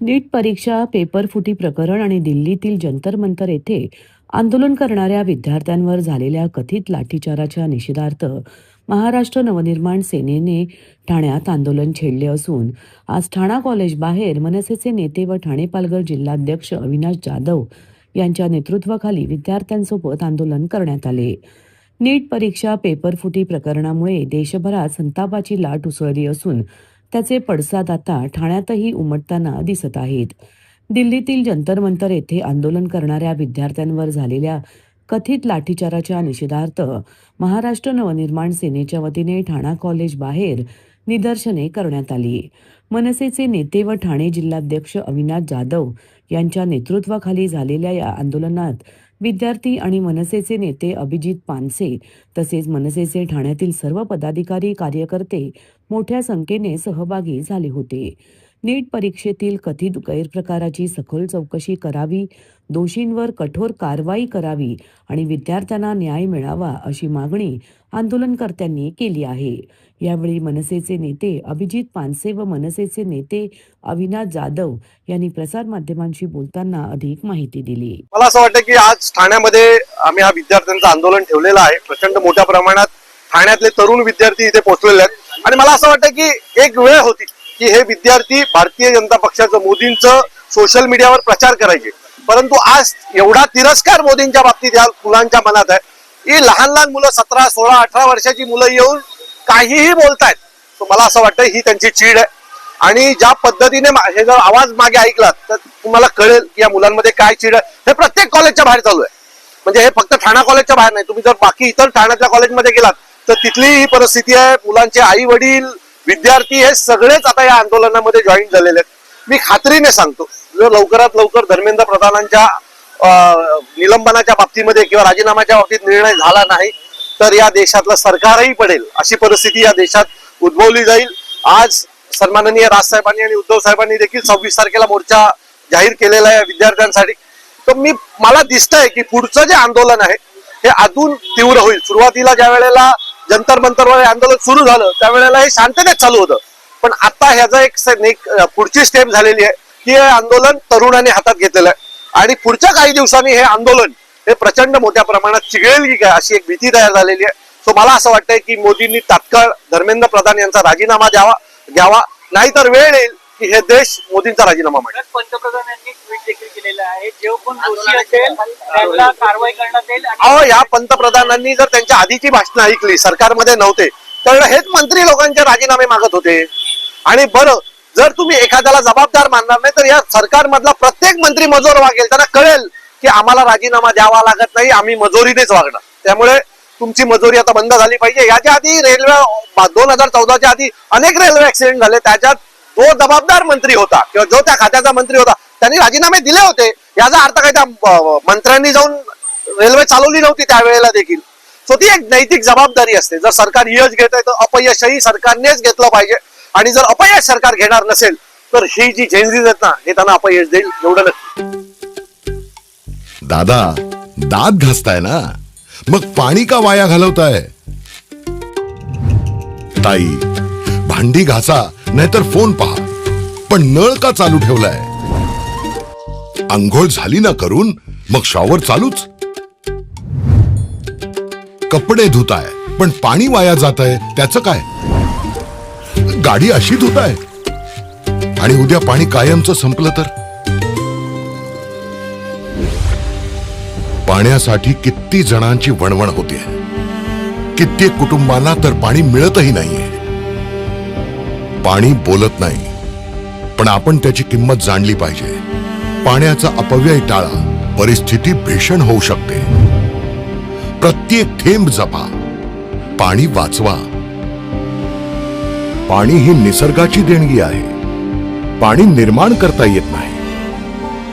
नीट परीक्षा पेपर फुटी प्रकरण आणि दिल्लीतील जंतर मंतर येथे आंदोलन करणाऱ्या विद्यार्थ्यांवर झालेल्या कथित लाठीचाराच्या निषेधार्थ महाराष्ट्र नवनिर्माण सेनेने ठाण्यात आंदोलन छेडले असून आज ठाणा कॉलेज बाहेर मनसेचे नेते व ठाणे पालघर जिल्हाध्यक्ष अविनाश जाधव यांच्या नेतृत्वाखाली विद्यार्थ्यांसोबत आंदोलन करण्यात आले. नीट परीक्षा पेपर फुटी प्रकरणामुळे देशभरात संतापाची लाट उसळली असून त्याचे पडसाद आता ठाण्यातही उमटताना दिसत आहेत. दिल्लीतील जंतर मंतर येथे आंदोलन करणाऱ्या विद्यार्थ्यांवर झालेल्या कथित लाठीचाराच्या निषेधार्थ महाराष्ट्र नवनिर्माण सेनेच्या वतीने ठाणा कॉलेज बाहेर निदर्शने करण्यात आली. मनसेचे नेते व ठाणे जिल्हाध्यक्ष अविनाश जाधव यांच्या नेतृत्वाखाली झालेल्या या आंदोलनात विद्यार्थी आणि मनसेचे नेते अभिजित पानसे तसेच मनसेचे ठाण्यातील सर्व पदाधिकारी कार्यकर्ते मोठ्या संख्येने सहभागी झाले होते. नीट परीक्षेतील कथित गैरप्रकाराची सखोल चौकशी करावी, दोषींवर कठोर कारवाई करावी आणि विद्यार्थ्यांना न्याय मिळावा अशी मागणी आंदोलनकर्त्यांनी केली आहे. यावेळी मनसेचे नेते अभिजित पानसे व मनसेचे नेते अविनाश जाधव यांनी प्रसारमाध्यमांशी बोलताना अधिक माहिती दिली. मला असं वाटतं की आज ठाण्यामध्ये आम्ही हा विद्यार्थ्यांचं आंदोलन ठेवलेलं आहे. प्रचंड मोठ्या प्रमाणात ठाण्यातले तरुण विद्यार्थी इथे पोहोचलेले आहेत आणि मला असं वाटतं की एक वेळ होती की हे विद्यार्थी भारतीय जनता पक्षाचं मोदींचं सोशल मीडियावर प्रचार करायचे, परंतु आज एवढा तिरस्कार मोदींच्या बाबतीत या मुलांच्या मनात आहे की लहान लहान मुलं 17, 16, 18 वर्षाची मुलं येऊन काहीही बोलतायत. मला असं वाटतं ही त्यांची चीड आहे आणि ज्या पद्धतीने हे जर आवाज मागे ऐकलात तर तुम्हाला कळेल की या मुलांमध्ये काय चीड आहे. हे प्रत्येक कॉलेजच्या बाहेर चालू आहे, म्हणजे हे फक्त ठाणा कॉलेजच्या बाहेर नाही. तुम्ही जर बाकी इतर ठाण्याच्या कॉलेजमध्ये गेलात तर तिथली ही परिस्थिती आहे. मुलांचे आई वडील, विद्यार्थी हे सगळेच आता या आंदोलनामध्ये जॉईन झालेले आहेत. मी खात्रीने सांगतो जर लवकरात लवकर धर्मेंद्र प्रधानांच्या निलंबनाच्या बाबतीमध्ये किंवा राजीनाम्याच्या बाबतीत निर्णय झाला नाही तर या देशातलं सरकारही पडेल अशी परिस्थिती या देशात उद्भवली जाईल. आज सन्माननीय राजसाहेबांनी आणि उद्धव साहेबांनी देखील 26 तारखेला मोर्चा जाहीर केलेला आहे विद्यार्थ्यांसाठी. तर मला दिसतंय की पुढचं जे आंदोलन आहे हे अजून तीव्र होईल. सुरुवातीला ज्या वेळेला जंतर मंतरवर आंदोलन सुरू झालं त्यावेळेला हे शांततेत चालू होतं, पण आता ह्याचा एक पुढची स्टेप झालेली आहे की हे आंदोलन तरुणांनी हातात घेतलेलं आहे आणि पुढच्या काही दिवसांनी हे आंदोलन हे प्रचंड मोठ्या प्रमाणात चिघळेल की काय अशी एक भीती तयार झालेली आहे. सो मला असं वाटतंय की मोदींनी तात्काळ धर्मेंद्र प्रधान यांचा राजीनामा घ्यावा, नाहीतर वेळ येईल की हे देश मोदींचा राजीनामा मागेल. पंतप्रधानांनी ट्विट देखील केलेलं आहे, जे कोण दोषी असेल त्यांना कारवाई करण्यात येईल. अहो, या पंतप्रधानांनी जर त्यांच्या आधीची भाषणं ऐकली, सरकारमध्ये नव्हते तर हेच मंत्री लोकांचे राजीनामे मागत होते. आणि बरं, जर तुम्ही एखाद्याला जबाबदार मानणार नाही तर या सरकारमधला प्रत्येक मंत्री मजोर वागेल. त्यांना कळेल की आम्हाला राजीनामा द्यावा लागत नाही, आम्ही मजोरीनेच वागणार. त्यामुळे तुमची मजुरी आता बंद झाली पाहिजे. याच्या आधी रेल्वे 2014च्या आधी अनेक रेल्वे ऍक्सिडेंट झाले, त्याच्यात जो जबाबदार मंत्री होता किंवा जो त्या खात्याचा मंत्री होता त्यांनी राजीनामे दिले होते. याचा अर्थ काय त्या मंत्र्यांनी जाऊन रेल्वे चालवली नव्हती त्यावेळेला देखील. सो ती एक नैतिक जबाबदारी असते. जर सरकार यश घेत आहे तर अपयशही सरकारनेच घेतलं पाहिजे आणि जर अपयश सरकार घेणार नसेल तर ही जी जेनझीज आहेत ना हे त्यांना अपयश देईल, एवढं नक्की. दादा, दात घासताय ना, मग पाणी का वाया घालवताय? ताई, भांडी घासा नाहीतर फोन पहा, पण नळ का चालू ठेवलाय? अंघोळ झाली ना करून मग शॉवर चालूच. कपडे धुताय पण पाणी वाया जातंय, त्याचं काय? गाडी अशी धुताय आणि उद्या पाणी कायमचं संपलं तर? पाण्यासाठी किती जणांची वणवण होते, कित्येक कुटुंबांना तर पाणी मिळतही नाहीये. पाणी बोलत नाही, पण आपण त्याची किंमत जाणली पाहिजे. पाण्याचा अपव्यय टाळा, परिस्थिती भीषण होऊ शकते. प्रत्येक थेंब जपा, पाणी वाचवा. पाणी ही निसर्गाची देणगी आहे. पाणी निर्माण करता येत नाही.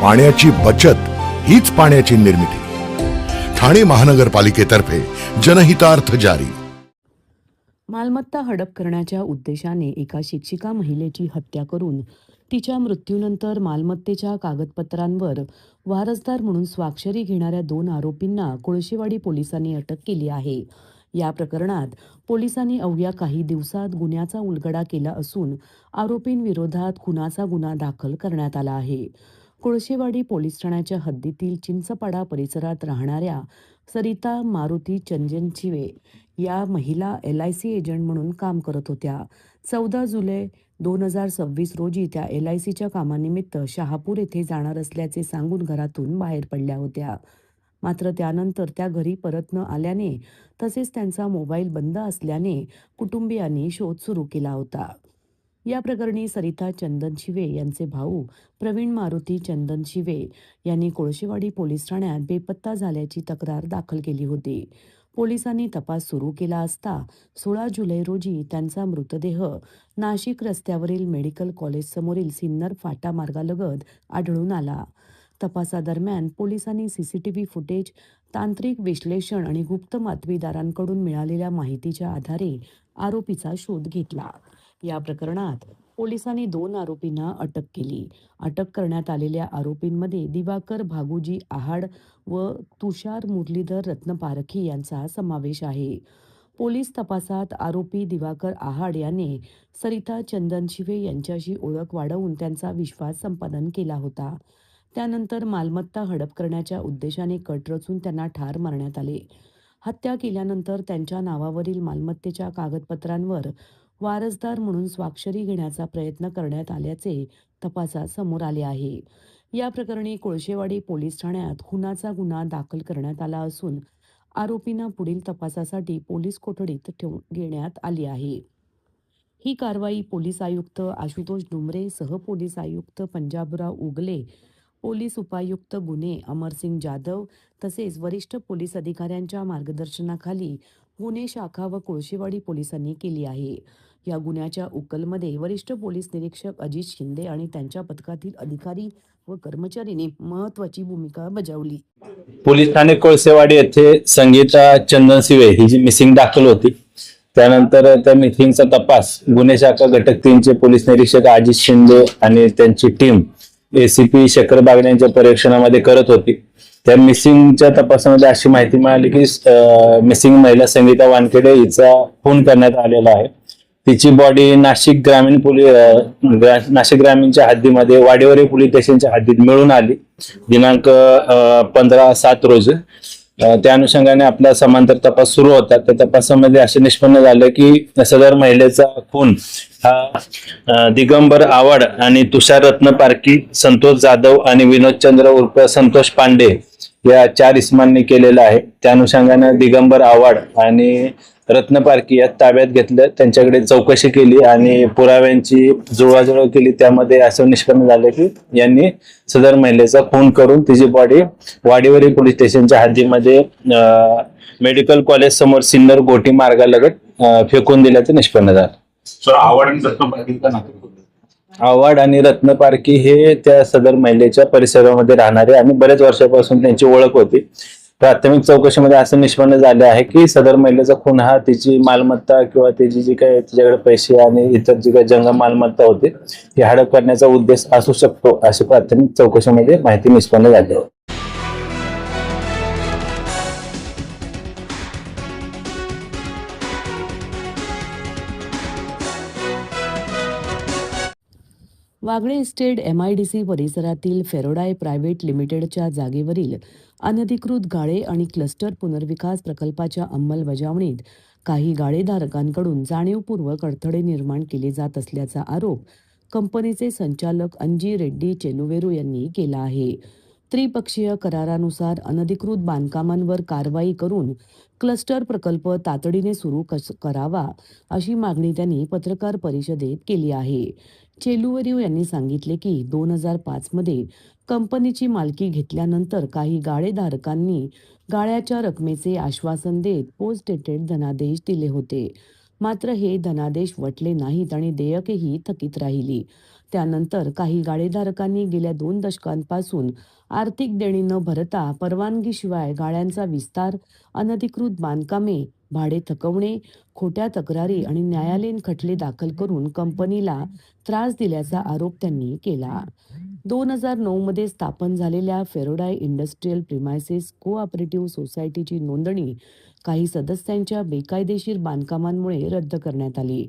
पाण्याची बचत हीच पाण्याची निर्मिती. ठाणे महानगरपालिकेतर्फे जनहितार्थ जारी. मालमत्ता हडप करण्याच्या उद्देशाने एका शिक्षिका महिलेची हत्या करून तिच्या मृत्यूनंतर मालमत्तेच्या कागदपत्रांवर वारसदार म्हणून स्वाक्षरी घेणाऱ्या 2 आरोपींना कोळशेवाडी पोलिसांनी अटक केली आहे. या प्रकरणात पोलिसांनी अवघ्या काही दिवसात गुन्ह्याचा उलगडा केला असून आरोपींविरोधात खुनाचा गुन्हा दाखल करण्यात आला आहे. कोळशेवाडी पोलीस ठाण्याच्या हद्दीतील चिंचपाडा परिसरात राहणाऱ्या सरिता मारुती चंदनशिवे या महिला LIC एजंट म्हणून काम करत होत्या. 14 जुलै 2026 रोजी त्या LICच्या कामानिमित्त शहापूर येथे जाणार असल्याचे सांगून घरातून बाहेर पडल्या होत्या. मात्र त्यानंतर त्या घरी परत न आल्याने तसेच त्यांचा मोबाईल बंद असल्याने कुटुंबियांनी शोध सुरू केला होता. या प्रकरणी सरिता चंदनशिवे यांचे भाऊ प्रवीण मारुती चंदनशिवे यांनी कोळशेवाडी पोलीस ठाण्यात बेपत्ता झाल्याची तक्रार दाखल केली होती. पोलिसांनी तपास सुरू केला असता 16 जुलै रोजी त्यांचा मृतदेह नाशिक रस्त्यावरील मेडिकल कॉलेज समोरील सिन्नर फाटा मार्गालगत आढळून आला. तपासादरम्यान पोलिसांनी CCTV फुटेज, तांत्रिक विश्लेषण आणि गुप्त बातमीदारांकडून मिळालेल्या माहितीच्या आधारे आरोपीचा शोध घेतला. या प्रकरणात पोलिसांनी 2 आरोपींना अटक केली. अटक करण्यात आलेल्या आरोपींमध्ये दिवाकर भागुजी आहाड व तुषार मुरलीधर रत्नपारखी यांचा समावेश आहे. पोलीस तपासात आरोपी दिवाकर आहाड याने सरिता चंदनशिवे यांच्याशी ओळख वाढवून त्यांचा विश्वास संपादन केला होता. त्यानंतर मालमत्ता हडप करण्याच्या उद्देशाने कट रचून त्यांना ठार मारण्यात आले. हत्या केल्यानंतर त्यांच्या नावावरील मालमत्तेच्या कागदपत्रांवर वारसदार म्हणून स्वाक्षरी घेण्याचा प्रयत्न करण्यात आल्याचे तपासात समोर आले आहे. या प्रकरणी कोळशेवाडी पोलीस ठाण्यात खुनाचा गुन्हा दाखल करण्यात आला असून आरोपींना पुढील तपासासाठी पोलीस कोठडीत घेण्यात आली आहे. ही कारवाई पोलीस आयुक्त आशुतोष डुमरे, सहपोलीस आयुक्त पंजाबराव उगले, पोलीस उपायुक्त गुन्हे अमरसिंग जाधव तसेच वरिष्ठ पोलीस अधिकाऱ्यांच्या मार्गदर्शनाखाली गुन्हे शाखा व कोळशेवाडी पोलिसांनी केली आहे. या गुन्ह्याच्या उकलमध्ये वरिष्ठ पोलीस निरीक्षक अजित शिंदे आणि त्यांच्या पथकातील अधिकारी व कर्मचाऱ्यांनी महत्त्वाची भूमिका बजावली. पोलीस ठाणे कोळसेवाडी येथे संगीता चंदनशिवे ही जी मिसिंग दाखल होती, त्यानंतर त्या मिसिंगचा तपास गुन्हे शाखा घटक 3चे पोलीस निरीक्षक अजित शिंदे आणि त्यांची टीम ACP शेखर बागडे यांच्या परीक्षणामध्ये करत होती. त्या मिसिंगच्या तपासामध्ये अशी माहिती मिळाली की मिसिंग महिला संगीता वानखेडे हिचा खून करण्यात आलेला आहे. तिची बॉडी नाशिक ग्रामीणच्या हद्दीमध्ये वाडेवरे पोलीस स्टेशनच्या हद्दीत मिळून आली दिनांक 15/7 रोजी. त्या अनुषंगाने आपला समांतर तपास सुरू होता. त्या तपासामध्ये असे निष्पन्न झालं की सदर महिलेचा खून हा दिगंबर आव्हाड आणि तुषार रत्नपारखी, संतोष जाधव आणि विनोद चंद्र उर्फ संतोष पांडे या 4 इसमांनी केलेला आहे. त्या अनुषंगाने दिगंबर आव्हाड आणि रत्नपारखी या ताब्यात घेतलं, त्यांच्याकडे चौकशी केली आणि पुराव्यांची जुळवाजुळव केली. त्यामध्ये असं निष्पन्न झालं की यांनी सदर महिलेचा खून करून तिची बॉडी वाडेवरी पोलीस स्टेशनच्या हद्दीमध्ये मेडिकल कॉलेज समोर सिन्नर गोटी मार्गालगत फेकून दिल्याचं निष्पन्न झालं. आव्हाड आणि रत्नपारखी हे त्या सदर महिलेच्या परिसरामध्ये राहणारे आणि बरेच वर्षापासून त्यांची ओळख होती. प्राथमिक चौकशीमध्ये असं निष्पन्न झाले आहे की सदर महिलेचा खून हा तिची मालमत्ता किंवा तिची जी काही तिच्याकडे पैसे आणि इतर जी काही जंगम मालमत्ता होती ती हडप करण्याचा उद्देश असू शकतो, अशी प्राथमिक चौकशीमध्ये माहिती निष्पन्न झाली आहे. वागळे इस्टेट MIDC परिसरातील फेरोडाय प्रायव्हेट लिमिटेडच्या जागेवरील अनधिकृत गाळे आणि क्लस्टर पुनर्विकास प्रकल्पाच्या अंमलबजावणीत काही गाळेधारकांकडून जाणीवपूर्वक अडथळे निर्माण केले जात असल्याचा आरोप कंपनीचे संचालक अंजी रेड्डी चेलुवेरू यांनी केला आहे. त्रिपक्षीय करारानुसार अनधिकृत बांधकामांवर कारवाई करून क्लस्टर प्रकल्प तातडीने सुरू करावा अशी मागणी त्यांनी पत्रकार परिषदेत केली आहे. चेलुवेरू यांनी सांगितले की 2005 मध्ये कंपनीची मालकी घेतल्यानंतर काही गाळेधारकांनी गाळ्याच्या रकमेचे आश्वासन देत पोस्ट डेटेड धनादेश दिले होते. मात्र हे धनादेश वटले नाहीत आणि देयकेही थकीत राहिली. त्यानंतर काही गाळेधारकांनी गेल्या 2 दशकांपासून आर्थिक देणी न भरता परवानगीशिवाय गाळ्यांचा विस्तार, अनधिकृत बांधकामे, भाडे थकवणे, खोट्या तक्रारी आणि न्यायालयीन खटले दाखल करून कंपनीला त्रास दिल्याचा आरोप त्यांनी केला. 2009 मध्ये स्थापन झालेल्या फेरोडाय इंडस्ट्रियल प्रिमायसेस कोऑपरेटिव्ह सोसायटीची नोंदणी काही सदस्यांच्या बेकायदेशीर बांधकामांमुळे रद्द करण्यात आली.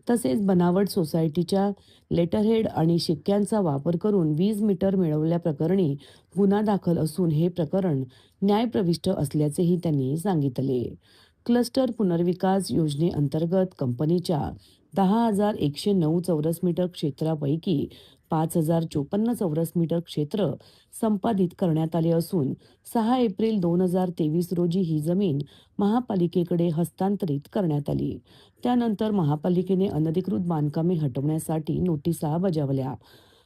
तसेच बनावट सोसायटीच्या लेटरहेड आणि शिक्क्यांचा वापर करून वीज मीटर मिळवल्याप्रकरणी गुन्हा दाखल असून हे प्रकरण न्यायप्रविष्ट असल्याचेही त्यांनी सांगितले. क्लस्टर पुनर्विकास योजनेअंतर्गत कंपनीच्या 10,109 चौरस मीटर क्षेत्रापैकी 5,054 चौरस मीटर क्षेत्र संपादित करण्यात आले असून 6 एप्रिल 2023 रोजी ही जमीन महापालिकेकडे हस्तांतरित करण्यात आली. त्यानंतर महापालिकेने अनधिकृत बांधकामे हटवण्यासाठी नोटिसा बजावल्या.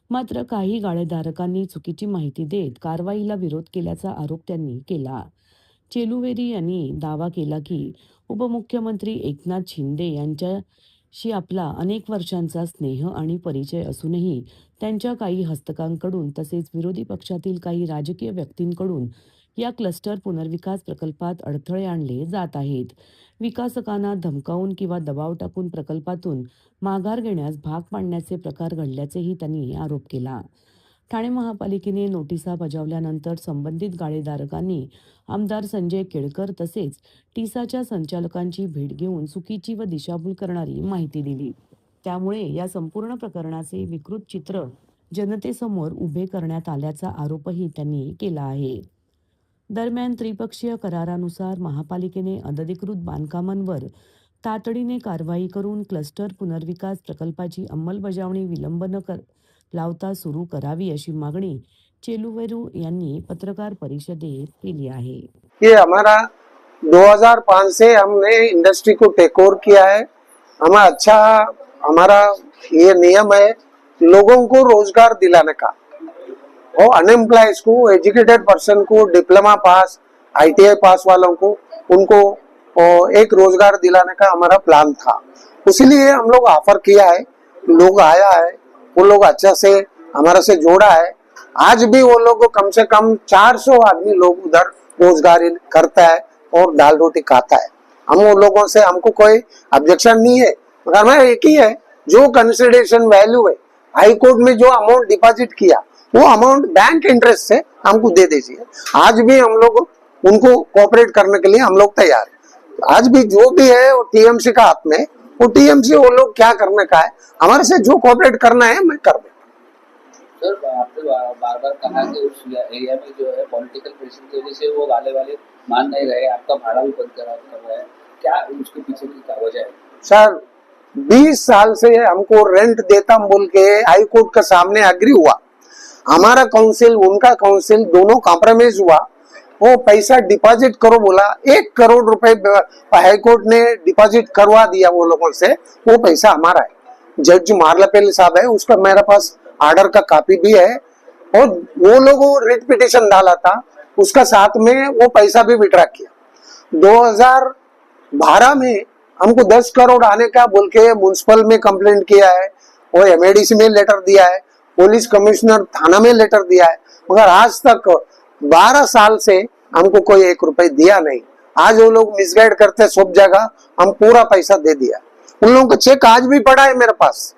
मात्र काही गाळेधारकांनी चुकीची माहिती देत कारवाईला विरोध केल्याचा आरोप त्यांनी केला. चेलुवेरी यांनी दावा केला की उपमुख्यमंत्री एकनाथ शिंदे यांच्याशी आपला अनेक वर्षांचा स्नेह आणि परिचय असूनही त्यांच्या काही हस्तकांकडून तसेच विरोधी पक्षातील काही राजकीय व्यक्तींकडून या क्लस्टर पुनर्विकास प्रकल्पात अडथळे आणले जात आहेत. विकासकांना धमकावून किंवा दबाव टाकून प्रकल्पातून माघार घेण्यास भाग पाडण्याचे प्रकार घडल्याचेही त्यांनी आरोप केला. ठाणे महापालिकेने नोटिसा बजावल्यानंतर संबंधित गाळेधारकांनी आमदार संजय केळकर तसेच टिसाच्या संचालकांची भेट घेऊन चुकीची व दिशाभूल करणारी माहिती दिली. त्यामुळे या संपूर्ण प्रकरणाचे विकृत चित्र जनतेसमोर उभे करण्यात आल्याचा आरोपही त्यांनी केला आहे. दरम्यान त्रिपक्षीय करारानुसार महापालिकेने अनधिकृत बांधकामांवर तातडीने कारवाई करून क्लस्टर पुनर्विकास प्रकल्पाची अंमलबजावणी विलंब न लावता सुरू करावी अशी मागणी चेलुवेरू यांनी पत्रकार परिषदेत केली आहे. ये हमारा 2005 से हमने इंडस्ट्री को टेक ओवर किया है. हमारा ये नियम है लोगों को रोजगार दिलाने का और अनएम्प्लॉयज को, एजुकेटेड पर्सन को, डिप्लोमा पास, ITI पास वालों को, उनको एक रोजगार दिलाने का हमारा प्लान था. इसीलिए हम लोग ऑफर किया है. लोग आया है, वो लोग अच्छा से हमारा से जोड़ा है. आज भी वो लोग कम से कम 400 आदमी लोग उधर रोजगार करता है और दाल रोटी खाता है. हम वो लोगों से हमको कोई ऑब्जेक्शन नहीं है, मगर हमारा एक ही है, जो कंसिडरेशन वैल्यू है हाई कोर्ट में जो अमाउंट डिपॉजिट किया वो अमाउंट बैंक इंटरेस्ट से हमको दे दीजिए. आज भी हम लोग उनको कोऑपरेट करने के लिए हम लोग तैयार है. आज भी जो भी है वो TMC का हाथ में, वो TMC वो लोग क्या करने का है, हमारे से जो कोऑपरेट करना है मैं कर दूं. सर, आपने बार बार कहा कि उस एरिया में जो है पॉलिटिकल प्रेशर की वजह से वो गाले वाले मान नहीं रहे, आपका भाड़ा भी बंद कर रहा है. क्या उसके पीछे की क्या वजह है? सर 20 साल से हमको रेंट देता बोल के हाई कोर्ट के सामने एग्री हुआ. हमारा काउंसिल उनका काउंसिल दोनों कॉम्प्रोमाइज हुआ. वो पैसा डिपॉजिट करो बोला, 1 करोड़ रुपए हाई कोर्ट ने डिपॉजिट करवा दिया वो लोगों से. वो पैसा हमारा है. जज मार्लापेल साहब है, उसका मेरे पास ऑर्डर का कॉपी भी है. और वो लोगों रिट पिटिशन डाला था, उसका साथ में वो पैसा भी विड्रॉ किया. 2012 में हमको 10 करोड़ आने का बोल के म्युनिसिपल में कंप्लेंट किया है और MADC में लेटर दिया है, पुलिस कमिश्नर थाना में लेटर दिया है, मगर आज तक 12 साल से हमको कोई 1 रुपए दिया नहीं. आज वो लोग मिसगाइड करते सब जगह, हम पूरा पैसा दे दिया. उन लोगों का चेक आज भी पड़ा है मेरे पास,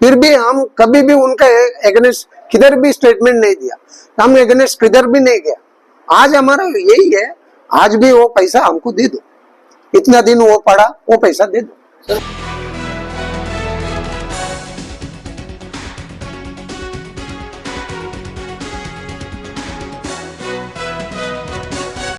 फिर भी हम कभी भी उनका एगेंस्ट किधर भी स्टेटमेंट नहीं दिया. हम एगेंस्ट किधर भी नहीं गया. आज हमारा यही है, आज भी वो पैसा हमको दे दो. इतना दिन वो पड़ा, वो पैसा दे दो.